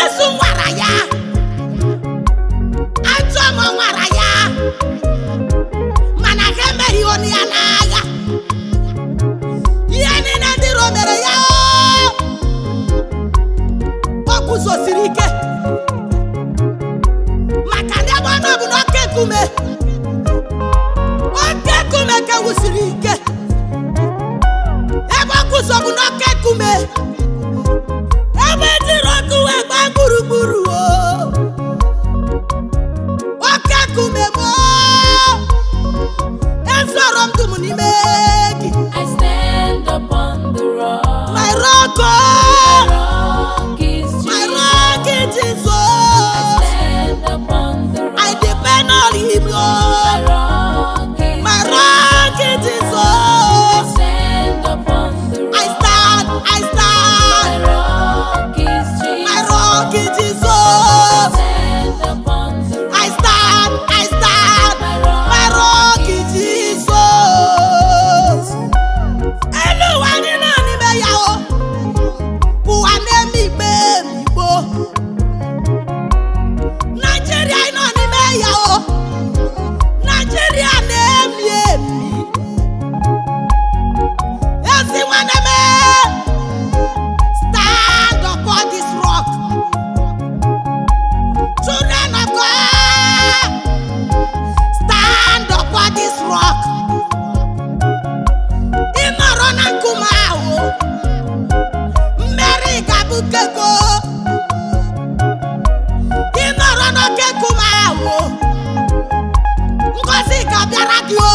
Ekwesu nwara ya, Ajọm nwara ya, mana ha emeri onu ya n'agha. Ihe niile ndị iro mere ya o guzosiri ike maka ndị ebe ọ bụ n'oke nkume. Oke nkume ka wusiri ike ebe ọ guzobu n'oke nkume ebe jiri ọkụ wee gba gburugburu. Oke nkume mo ezoro m dum n'ime gị. I stand upon the rock. My rock, My rock is my Jesus. rock is Jesus. I stand upon the rock. I depend on Him, My Lord. rock is My rock is I Jesus. stand upon the rock. I stand, I My stand. rock is Jesus. My rock is I Jesus. stand upon the rock. I stand, I stand. My rock is Jesus. Anyone in anime yao, who are name me bo. Nigeria in anime yao, Nigeria name me. Everyone stand upon this rock. Children of God, stand upon this rock. Inorona kumao, Mary Gabukeko. Inorona kekumao, Ngozi Kabiarakio.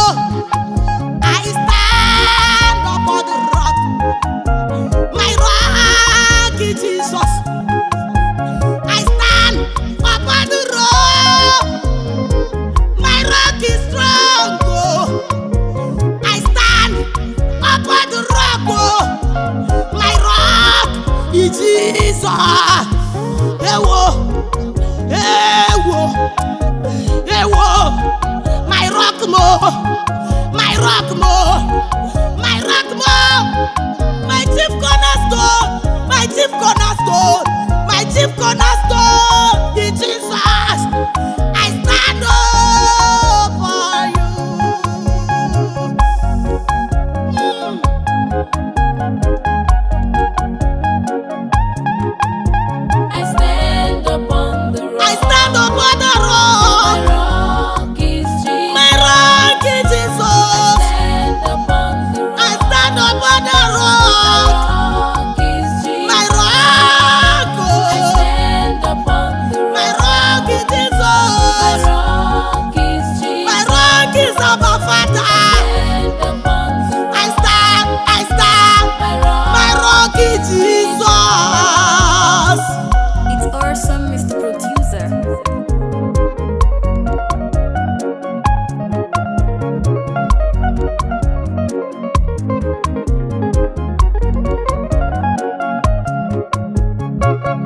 I stand upon the rock. My rock is Jesus. I stand upon the rock. My rock is strong. I stand upon the rock. My rock is Jesus. Ewo, ewo, ewo. My rock mo, my rock mo, my rock mo. My chief cornerstone, my chief cornerstone, my chief cornerstone is Jesus.